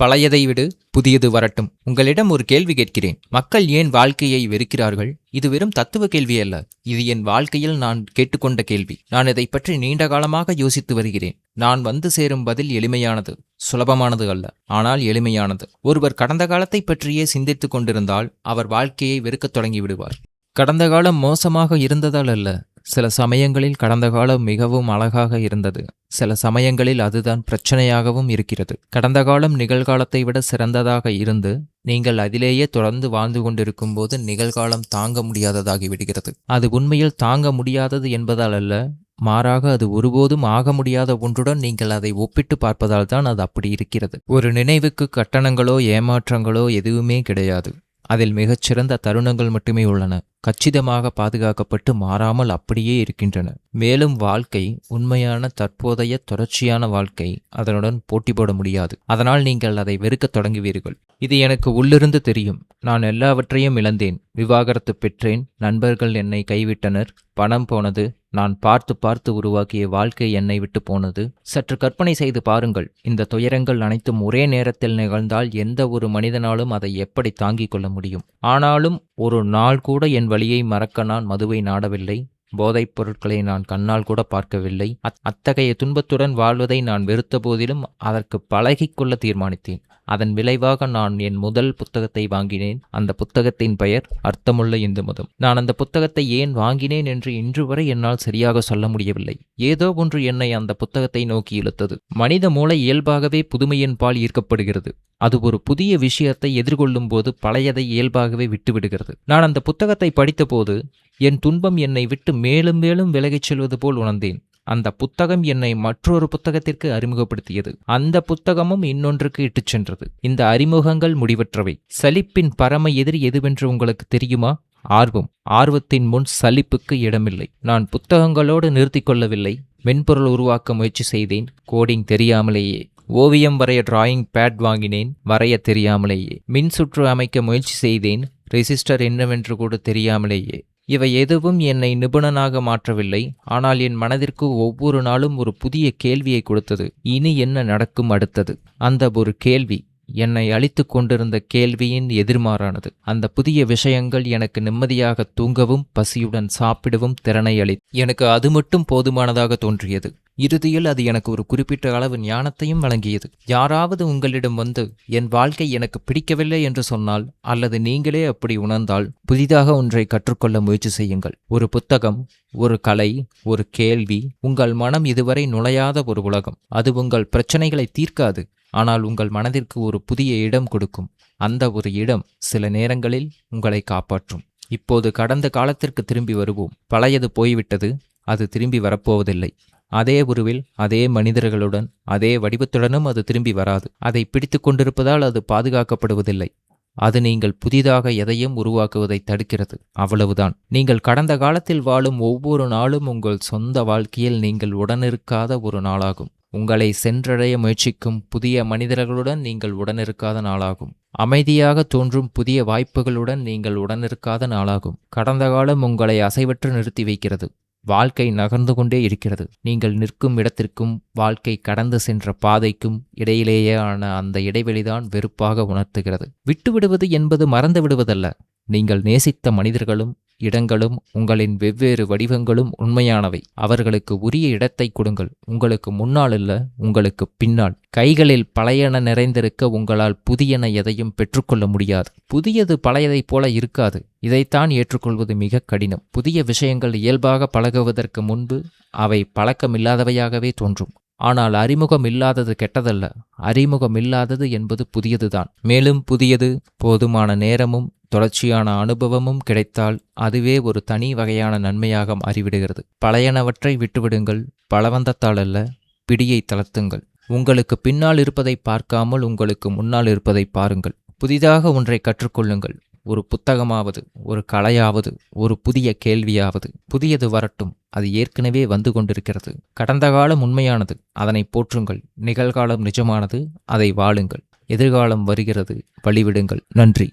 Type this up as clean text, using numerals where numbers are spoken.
பழையதை விடு, புதியது வரட்டும். உங்களிடம் ஒரு கேள்வி கேட்கிறேன். மக்கள் ஏன் வாழ்க்கையை வெறுக்கிறார்கள்? இது வெறும் தத்துவ கேள்வி அல்ல. இது என் வாழ்க்கையில் நான் கேட்டுக்கொண்ட கேள்வி. நான் இதை பற்றி நீண்ட காலமாக யோசித்து வருகிறேன். நான் வந்து சேரும் பதில் எளிமையானது. சுலபமானது அல்ல, ஆனால் எளிமையானது. ஒருவர் கடந்த காலத்தை பற்றியே சிந்தித்துக் கொண்டிருந்தால் அவர் வாழ்க்கையை வெறுக்கத் தொடங்கி விடுவார். கடந்த காலம் மோசமாக இருந்ததால் அல்ல, சில சமயங்களில் கடந்த காலம் மிகவும் அழகாக இருந்தது. சில சமயங்களில் அதுதான் பிரச்சனையாகவும் இருக்கிறது. கடந்த காலம் நிகழ்காலத்தை விட சிறந்ததாக இருந்து நீங்கள் அதிலேயே தொடர்ந்து வாழ்ந்து கொண்டிருக்கும் போது நிகழ்காலம் தாங்க முடியாததாகி விடுகிறது. அது உண்மையில் தாங்க முடியாதது என்பதால் அல்ல, மாறாக அது ஒருபோதும் ஆக முடியாத ஒன்றுடன் நீங்கள் அதை ஒப்பிட்டு பார்ப்பதால் தான் அது அப்படி இருக்கிறது. ஒரு நினைவுக்கு கட்டணங்களோ ஏமாற்றங்களோ எதுவுமே கிடையாது. அதில் மிகச்சிறந்த தருணங்கள் மட்டுமே உள்ளன. கச்சிதமாக பாதுகாக்கப்பட்டு மாறாமல் அப்படியே இருக்கின்றன. மேலும் வாழ்க்கை உண்மையான தற்போதைய தொடர்ச்சியான வாழ்க்கை அதனுடன் போட்டி போட முடியாது. அதனால் நீங்கள் அதை வெறுக்கத் தொடங்குவீர்கள். இது எனக்கு உள்ளிருந்து தெரியும். நான் எல்லாவற்றையும் இழந்தேன். விவாகரத்து பெற்றேன். நண்பர்கள் என்னை கைவிட்டனர். பணம் போனது. நான் பார்த்து பார்த்து உருவாக்கிய வாழ்க்கை என்னை விட்டு போனது. சற்று கற்பனை செய்து பாருங்கள். இந்த துயரங்கள் அனைத்தும் ஒரே நேரத்தில் நிகழ்ந்தால் எந்த ஒரு மனிதனாலும் அதை எப்படி தாங்கிக் கொள்ள முடியும்? ஆனாலும் ஒரு நாள் கூட என் வழியை மறக்க நான் மதுவை நாடவில்லை. போதைப் பொருட்களை நான் கண்ணால் கூட பார்க்கவில்லை. அத்தகைய துன்பத்துடன் வாழ்வதை நான் வெறுத்த போதிலும் அதற்கு பழகிக்கொள்ள தீர்மானித்தேன். அதன் விளைவாக நான் என் முதல் புத்தகத்தை வாங்கினேன். அந்த புத்தகத்தின் பெயர் அர்த்தமுள்ள இந்து மதம். நான் அந்த புத்தகத்தை ஏன் வாங்கினேன் என்று இன்று வரை என்னால் சரியாக சொல்ல முடியவில்லை. ஏதோ ஒன்று என்னை அந்த புத்தகத்தை நோக்கி இழுத்தது. மனித மூளை இயல்பாகவே புதுமையின் பால் ஈர்க்கப்படுகிறது. அது ஒரு புதிய விஷயத்தை எதிர்கொள்ளும் போது பழையதை இயல்பாகவே விட்டுவிடுகிறது. நான் அந்த புத்தகத்தை படித்தபோது என் துன்பம் என்னை விட்டு மேலும் மேலும் விலகிச் செல்வது போல் உணர்ந்தேன். அந்த புத்தகம் என்னை மற்றொரு புத்தகத்திற்கு அறிமுகப்படுத்தியது. அந்த புத்தகமும் இன்னொன்றுக்கு இட்டுச் சென்றது. இந்த அறிமுகங்கள் முடிவற்றவை. சலிப்பின் பரம எதிரி எதுவென்று உங்களுக்கு தெரியுமா? ஆர்வம். ஆர்வத்தின் முன் சலிப்புக்கு இடமில்லை. நான் புத்தகங்களோடு நிறுத்தி கொள்ளவில்லை. மென்பொருள் உருவாக்க முயற்சி செய்தேன். கோடிங் தெரியாமலேயே. ஓவியம் வரைய டிராயிங் பேட் வாங்கினேன். வரைய தெரியாமலேயே. மின் சுற்று அமைக்க முயற்சி செய்தேன். ரெசிஸ்டர் என்னவென்று கூட தெரியாமலேயே. இவை எதுவும் என்னை நிபுணனாக மாற்றவில்லை. ஆனால் என் மனதிற்கு ஒவ்வொரு நாளும் ஒரு புதிய கேள்வியை கொடுத்தது. இனி என்ன நடக்கும் அடுத்தது? அந்த ஒரு கேள்வி என்னை அழித்து கொண்டிருந்த கேள்வியின் எதிர்மாறானது. அந்த புதிய விஷயங்கள் எனக்கு நிம்மதியாக தூங்கவும் பசியுடன் சாப்பிடவும் திறனை எனக்கு அது மட்டும் போதுமானதாக தோன்றியது. இறுதியில் அது எனக்கு ஒரு குறிப்பிட்ட அளவு ஞானத்தையும் வழங்கியது. யாராவது உங்களிடம் வந்து என் வாழ்க்கை எனக்கு பிடிக்கவில்லை என்று சொன்னால், அல்லது நீங்களே அப்படி உணர்ந்தால், புதிதாக ஒன்றை கற்றுக்கொள்ள முயற்சி செய்யுங்கள். ஒரு புத்தகம், ஒரு கலை, ஒரு கேள்வி. உங்கள் மனம் இதுவரை நுழையாத ஒரு உலகம். அது உங்கள் பிரச்சனைகளை தீர்க்காது, ஆனால் உங்கள் மனதிற்கு ஒரு புதிய இடம் கொடுக்கும். அந்த ஒரு இடம் சில நேரங்களில் உங்களை காப்பாற்றும். இப்போது கடந்த காலத்திற்கு திரும்பி வருவோம். பழையது போய்விட்டது. அது திரும்பி வரப்போவதில்லை. அதே உருவில், அதே மனிதர்களுடன், அதே வடிவத்துடனும் அது திரும்பி வராது. அதை பிடித்து கொண்டிருப்பதால் அது பாதுகாக்கப்படுவதில்லை. அது நீங்கள் புதிதாக எதையும் உருவாக்குவதை தடுக்கிறது. அவ்வளவுதான். நீங்கள் கடந்த காலத்தில் வாழும் ஒவ்வொரு நாளும் உங்கள் சொந்த வாழ்க்கையில் நீங்கள் உடனிருக்காத ஒரு நாளாகும். உங்களை சென்றடைய முயற்சிக்கும் புதிய மனிதர்களுடன் நீங்கள் உடனிருக்காத நாளாகும். அமைதியாக தோன்றும் புதிய வாய்ப்புகளுடன் நீங்கள் உடனிருக்காத நாளாகும். கடந்த காலம் உங்களை அசைவற்று நிறுத்தி வைக்கிறது. வாழ்க்கை நகர்ந்து கொண்டே இருக்கிறது. நீங்கள் நிற்கும் இடத்திற்கும் வாழ்க்கை கடந்து சென்ற பாதைக்கும் இடையிலேயான அந்த இடைவெளிதான் வெறுப்பாக உணர்த்துகிறது. விட்டுவிடுவது என்பது மறந்து விடுவதல்ல. நீங்கள் நேசித்த மனிதர்களும் இடங்களும் உங்களின் வெவ்வேறு வடிவங்களும் உண்மையானவை. அவர்களுக்கு உரிய இடத்தை கொடுங்கள். உங்களுக்கு முன்னால் அல்ல, உங்களுக்கு பின்னால். கைகளில் பழையன நிறைந்திருக்க உங்களால் புதியன எதையும் பெற்றுக்கொள்ள முடியாது. புதியது பழையதைப் போல இருக்காது. இதைத்தான் ஏற்றுக்கொள்வது மிக கடினம். புதிய விஷயங்கள் இயல்பாக பழகுவதற்கு முன்பு அவை பழக்கமில்லாதவையாகவே தோன்றும். ஆனால் அறிமுகம் இல்லாதது கெட்டதல்ல. அறிமுகம் இல்லாதது என்பது புதியதுதான். மேலும் புதியது, போதுமான நேரமும் தொடர்ச்சியான அனுபவமும் கிடைத்தால் அதுவே ஒரு தனி வகையான நன்மையாக மாறிவிடுகிறது. பழையனவற்றை விட்டுவிடுங்கள். பலவந்தத்தால் அல்ல, பிடியை தளர்த்துங்கள். உங்களுக்கு பின்னால் இருப்பதை பார்க்காமல் உங்களுக்கு முன்னால் இருப்பதை பாருங்கள். புதிதாக ஒன்றை கற்றுக்கொள்ளுங்கள். ஒரு புத்தகமாவது, ஒரு கலையாவது, ஒரு புதிய கேள்வியாவது. புதியது வரட்டும். அது ஏற்கனவே வந்து கொண்டிருக்கிறது. கடந்த காலம் உண்மையானது, அதனை போற்றுங்கள். நிகழ்காலம் நிஜமானது, அதை வாழுங்கள். எதிர்காலம் வருகிறது, வழிவிடுங்கள். நன்றி.